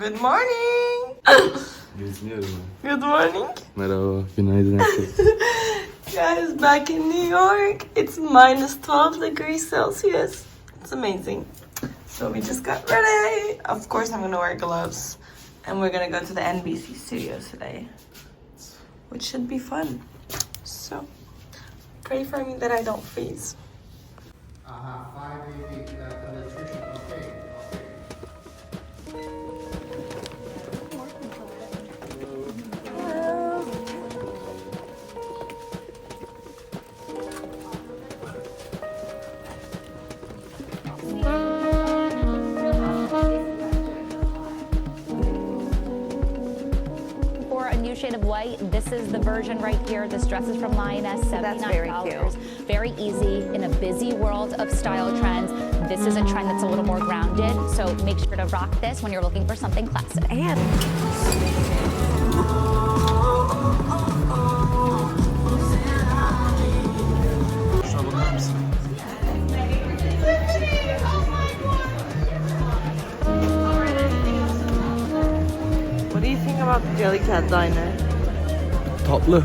Good morning. Good morning. Merhaba, günaydın herkese. Guys, back in New York, it's minus 12 degrees Celsius. It's amazing. So we just got ready. Of course, I'm gonna wear gloves. And we're gonna go to the NBC studios today, which should be fun. So, pray for me that I don't freeze. Shade of white. This is the version right here. This dress is from Lioness, $79. That's very cute. Very easy in a busy world of style trends. This is a trend that's a little more grounded, so make sure to rock this when you're looking for something classic. And What do you think about the Jellycat diner? Tatlı.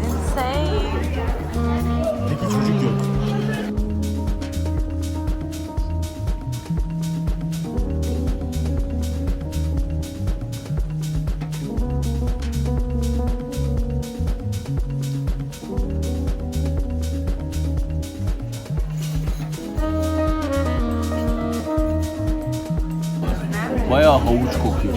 Insane. Peki çocuk yok. Bayağı havuç kokuyor.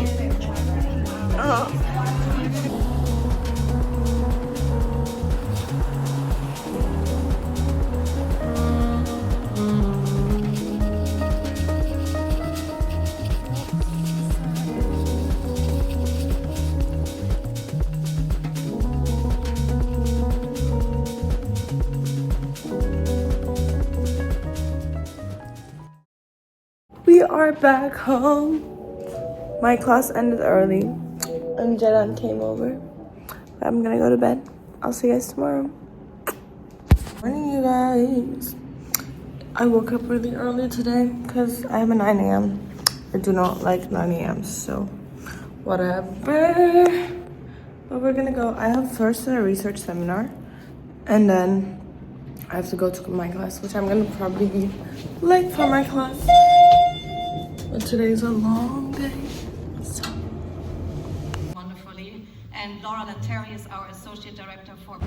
We are back home. My class ended early and Jelan came over. I'm gonna go to bed. I'll see you guys tomorrow. Morning, you guys. I woke up really early today because I have a 9 a.m. I do not like 9 a.m. so whatever. But we're gonna go. I have first a research seminar and then I have to go to my class, which I'm gonna probably be late for my class. But today's a long day. So. Wonderfully. And Laura Lanteri is our Associate Director for...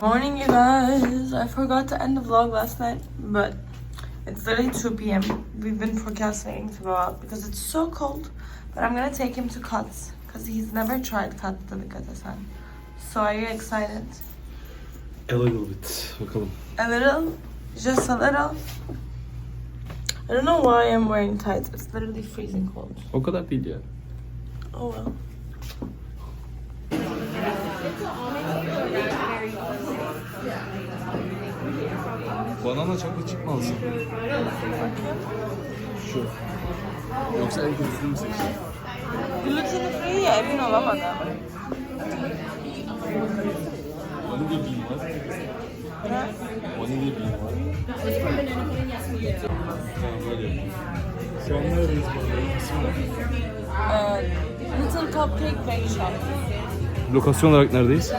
Morning, you guys. I forgot to end the vlog last night, but it's literally 2 p.m. We've been procrastinating to go out because it's so cold. But I'm gonna take him to Katz because he's never tried Katz Delicatessen. So are you excited? A little bit. Bakalım. A little? Just a little? I don't know why I'm wearing tights. It's literally freezing cold. O kadar değil ya. Oh well. Banana çaklı çıkmalısın. Şu. Yoksa en kötüsünü mü seçtin? Gluten free ya, emin olamadım. Vanilya bean var. Ha? Vanilya bean var. Tamam böyle yapayım. Şu an neredeyiz bana? Little Cupcake Bake Shop. Lokasyon olarak neredeyiz?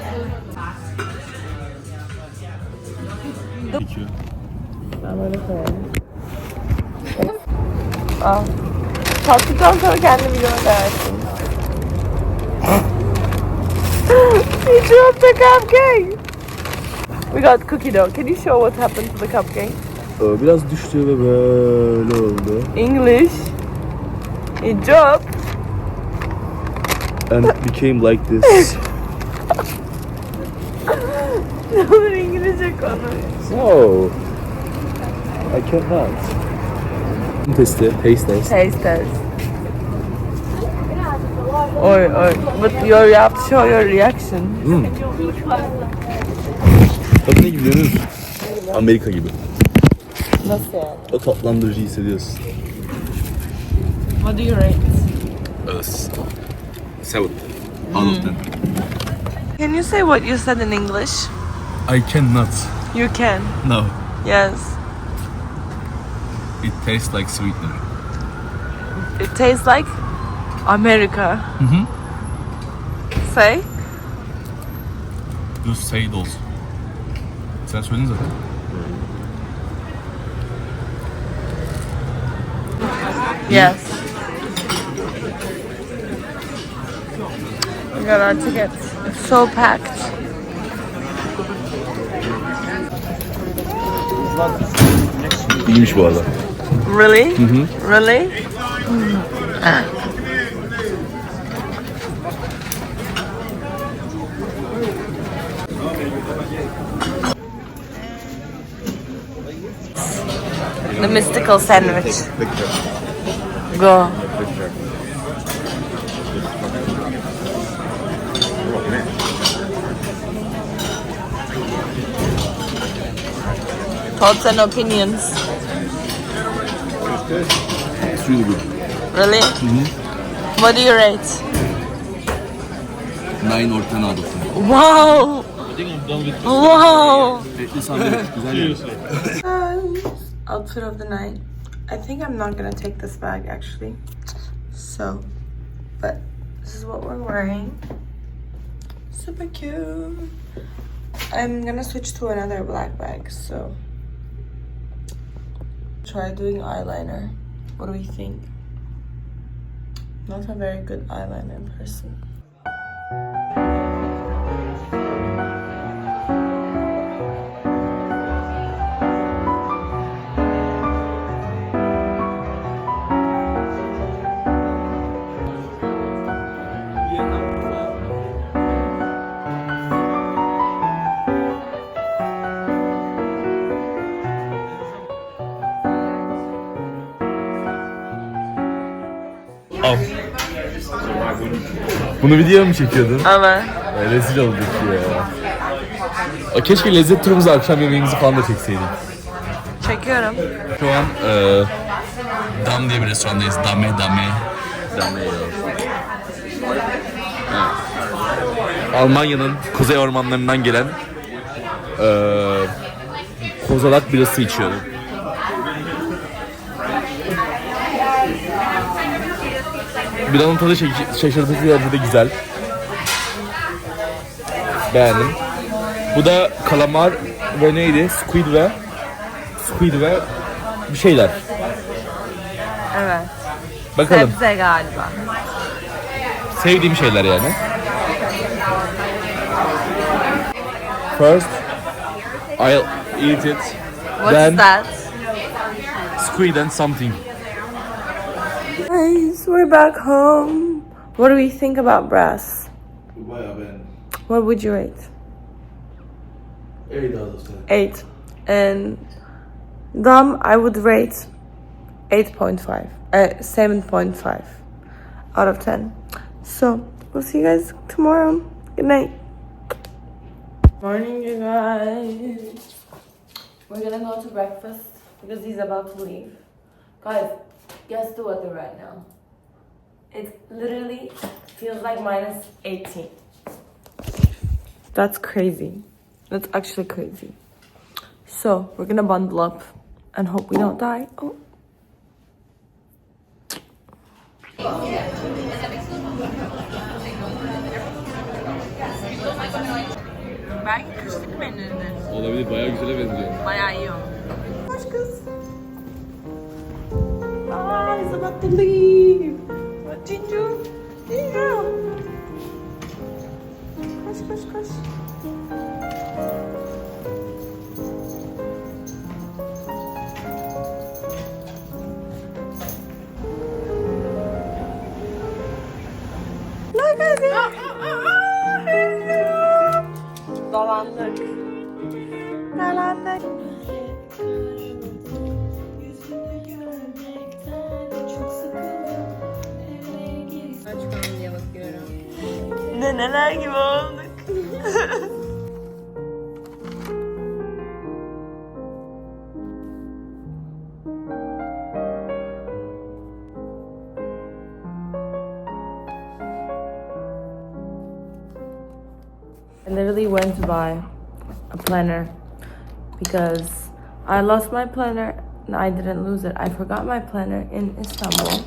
2 kilo. Ben böyle koyarım. Al. Tattıktan sonra kendi videomu beğensin. dropped the cupcake. We got cookie dough. Can you show what happened to the cupcake? Biraz düştü ve böyle oldu. English. It dropped. And it became like this. Ne olur İngilizce konuş. Oh. I cannot. Testi. Taste test. Taste test. Oy. But you have to show your reaction. Tabii ne gibi biliyor musun? Amerika gibi. Nasıl yani? O tatlandırıcı hissediyorsun. What do you rate? 7 out of 10. Can you say what you said in English? I cannot. You can. No. Yes. It tastes like sweetener. It tastes like America. Say. Just say it olsun. Sen söyledin zaten. Yes. We got our tickets. It's so packed. İyiymiş bu arada. Really? Really? The mystical sandwich. Go. Thoughts and opinions. It's really good. Really? What do you rate? 9 or 10 out of 10. Wow! Wow! Güzel. Outfit of the night. I think I'm not gonna take this bag actually. So, but this is what we're wearing. Super cute. I'm gonna switch to another black bag, so try doing eyeliner. What do we think? Not a very good eyeliner person. Al. Bunu videoya mı çekiyordun? Ama Rezil olduk ya. Keşke lezzet turumuzu akşam yemeğimizi falan da çekseydik. çekiyorum. Şu an Dam diye bir restorandayız. Dame. Almanya'nın kuzey ormanlarından gelen kozalak birası içiyorum. Biranın tadı şaşırtıcı derecede güzel. Beğendim. Bu da kalamar ve neydi? Squid ve bir şeyler. Evet. Bakalım. Sebze galiba. Sevdiğim şeyler yani. First, I'll eat it. What's then that? squid and something. Guys, we're back home. What do we think about brass? Bayağı beğendim. What would you rate? 8 out of 10. 8. And Dom, I would rate 8.5. 7.5 out of 10. So, we'll see you guys tomorrow. Good night. Morning, you guys. We're gonna go to breakfast because he's about to leave. Guys, guess the weather right now. It literally feels like minus 18. That's crazy. That's actually crazy. So, we're gonna bundle up and hope we don't die. Oh. Belki kışlık menüdür. Olabilir, bayağı güzele benziyor. Bayağı iyi oldu. Hoş kız. He's about to leave. What did you? Hoş koş. Look at it. Dolandık. diye bakıyorum. Neler gibi olduk. I literally went to buy a planner because I lost my planner. No, I didn't lose it. I forgot my planner in Istanbul.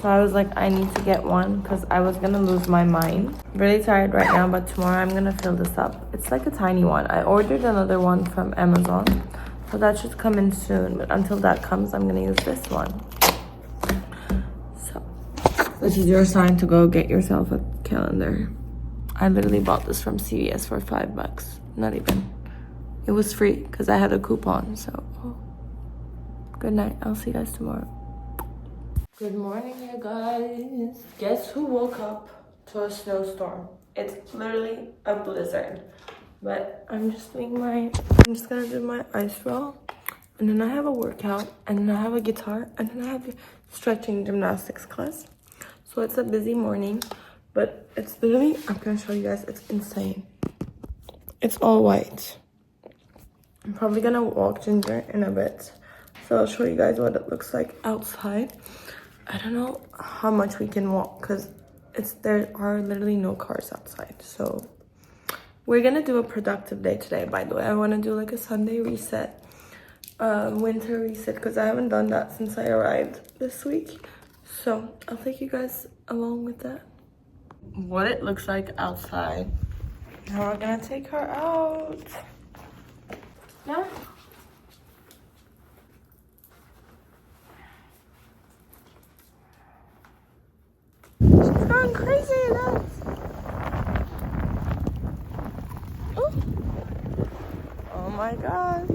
So I was like, I need to get one because I was gonna lose my mind. Really tired right now, but tomorrow I'm gonna fill this up. It's like a tiny one. I ordered another one from Amazon, so that should come in soon. But until that comes, I'm gonna use this one. So this is your sign to go get yourself a calendar. I literally bought this from CVS for $5. Not even. It was free because I had a coupon. So good night. I'll see you guys tomorrow. Good morning, you guys. Guess who woke up to a snowstorm? It's literally a blizzard. But I'm just gonna do my ice roll. And then I have a workout. And then I have a guitar. And then I have a stretching gymnastics class. So it's a busy morning. But it's literally, I'm gonna show you guys, it's insane. It's all white. I'm probably gonna walk Ginger in a bit. So I'll show you guys what it looks like outside. I don't know how much we can walk because there are literally no cars outside. So we're gonna do a productive day today, by the way. I wanna do like a Sunday reset, winter reset, because I haven't done that since I arrived this week. So I'll take you guys along with that. What it looks like outside. Now we're gonna take her out. Yeah. She's going crazy, guys. Oh. Oh my god.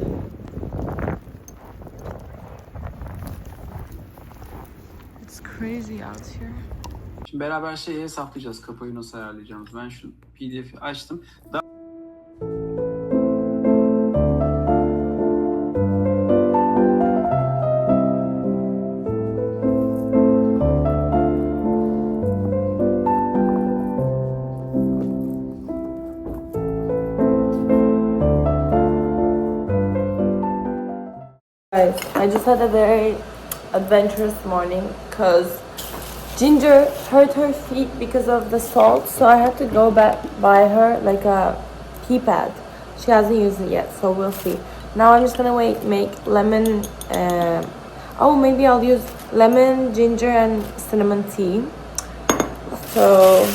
It's crazy out here. Şimdi beraber şeyi hesaplayacağız. Kapıyı nasıl ayarlayacağımız. Ben şu PDF'i açtım. Guys, I just had a very adventurous morning because Ginger hurt her feet because of the salt, so I had to go back buy her like a keypad. She hasn't used it yet, so we'll see. Now I'm just gonna make lemon. Maybe I'll use lemon, ginger, and cinnamon tea. So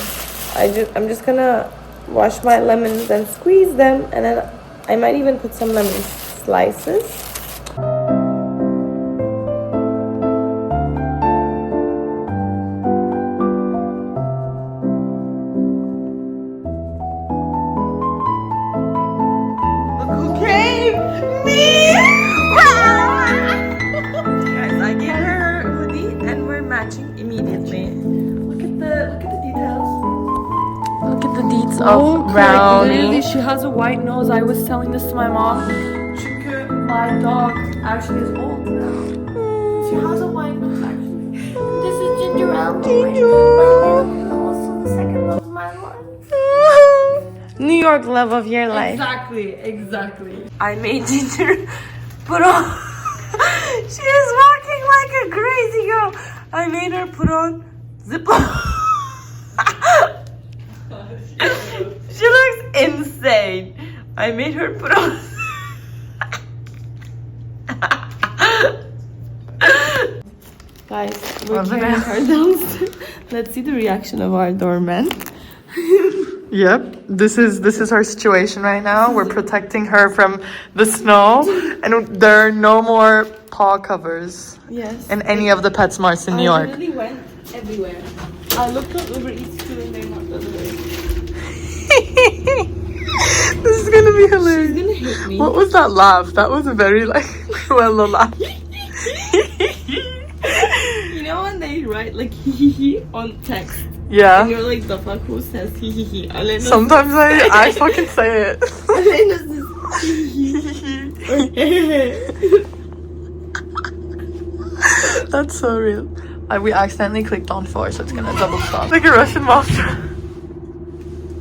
I'm just gonna wash my lemons and squeeze them, and then I might even put some lemon slices. Of brownie. She has a white nose. I was telling this to my mom. Çünkü my dog actually is old now. She has a white nose actually. This is Ginger and also the second love of my life. New York love of your life. Exactly. I made Ginger put on. She is walking like a crazy girl. I made her put on zip-up. She looks insane. I made her put on. Guys, we're carrying her downstairs. Let's see the reaction of our doorman. Yep, this is our situation right now. We're protecting her from the snow, and there are no more paw covers. Yes. In any of the PetSmarts in New York. I really went everywhere. I looked on Uber Eats too, and they're not delivered. This is gonna be hilarious. She's gonna hit me. What was that laugh? That was a very like Cruella laugh. You know when they write like hee on text? And Yeah. you're like, the fuck, who says hee? Elena's Sometimes I fucking say it. Elena's That's so real. We accidentally clicked on 4, so it's gonna double stop. Like a Russian mafia.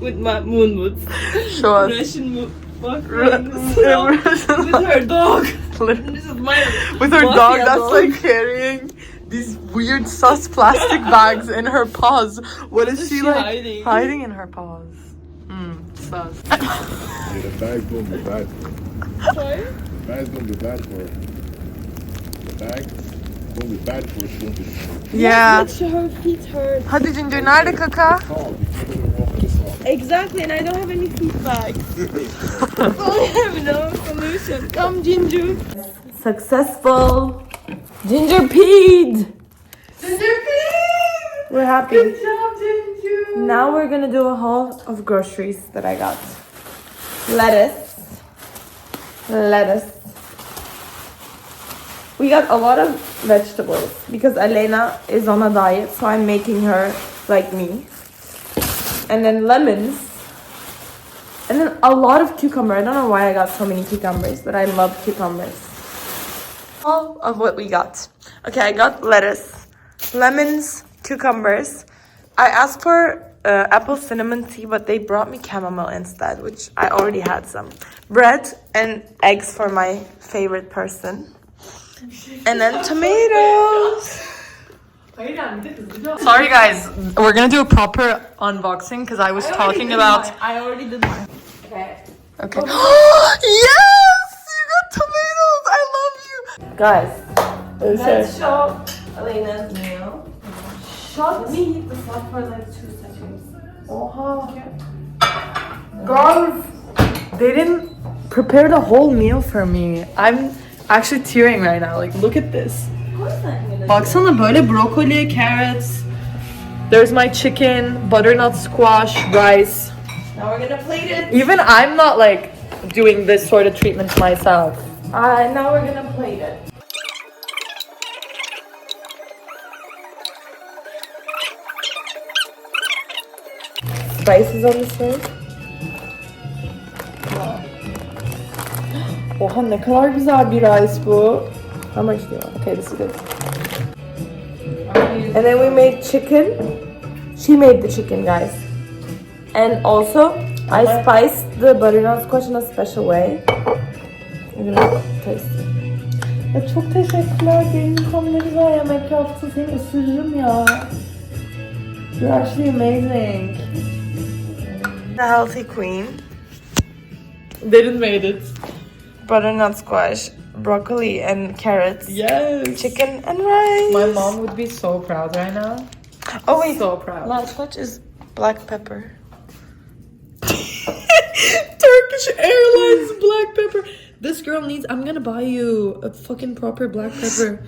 with my moon boots. Show us. Russian moon. Russian- With her dog. This is my With her mafia dog that's like carrying these weird sus plastic bags in her paws. What is she like hiding? hiding in her paws? Sus. Yeah, the bag's gonna be bad for her. Sorry? The bag's gonna be bad for her. The bag's gonna be bad for her. She's gonna be Yeah. Her feet hurt. Hadi Ginger, nerede kaka? tall. You can't let her walk this off. Exactly, and I don't have any feet bags. I have no solution. Come, Ginger. Successful. Ginger peed. Ginger, please! We're happy. Good job, Ginger. Now we're gonna do a haul of groceries that I got. Lettuce. We got a lot of vegetables because Elena is on a diet, so I'm making her like me. And then lemons. And then a lot of cucumber. I don't know why I got so many cucumbers, but I love cucumbers. All of what we got. Okay, I got lettuce, lemons, cucumbers. I asked for apple cinnamon tea, but they brought me chamomile instead, which I already had some. Bread and eggs for my favorite person. And then tomatoes. Sorry guys, we're gonna do a proper unboxing because I was talking about. I already did mine. Okay. Okay. Yes! You got tomatoes! I love you! Guys, let's show Elena's meal. Let me heat this up for like 2 seconds. Oh, Girls, they didn't prepare the whole meal for me. I'm actually tearing right now. Like, look at this. Baksana böyle broccoli, carrots. There's my chicken, butternut squash, rice. Now we're gonna plate it. Even I'm not like doing this sort of treatment to myself. Now we're gonna plate it. Spices on the stove. Oha, ne kadar güzel bir rice bu. How much do you want? Okay, this is good. And then we made chicken. She made the chicken, guys. And also, I spiced the butternut squash in a special way. We're gonna taste it. Ya çok teşekkürler. Benim ne güzel yemek yaptın. Seni ısırırım ya. You're actually amazing. The healthy queen. Derin made it. Butternut squash, broccoli and carrots. Yes. Chicken and rice. My mom would be so proud right now. Oh wait, So proud. last touch is black pepper. Turkish Airlines black pepper. This girl needs. I'm gonna buy you a fucking proper black pepper.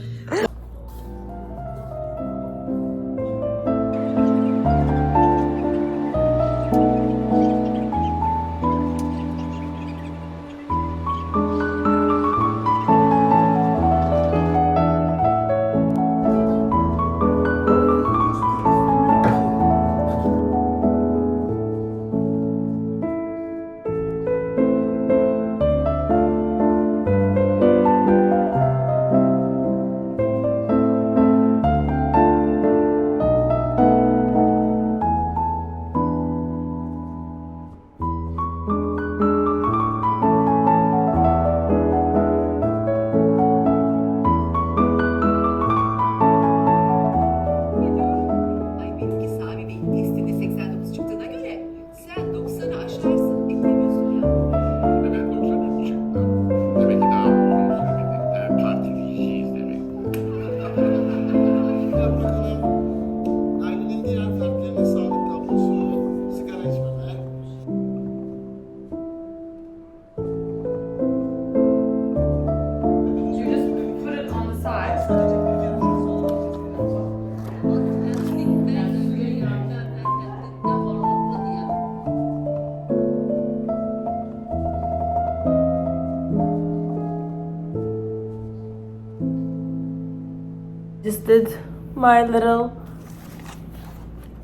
did my little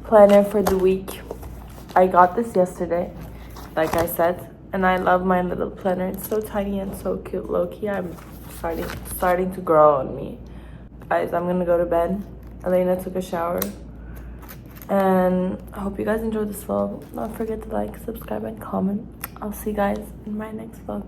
planner for the week. I got this yesterday, like I said, and I love my little planner. It's so tiny and so cute. Low-key, I'm starting to grow on me. Guys, I'm gonna go to bed. Elena took a shower. And I hope you guys enjoyed this vlog. Don't forget to like, subscribe, and comment. I'll see you guys in my next vlog.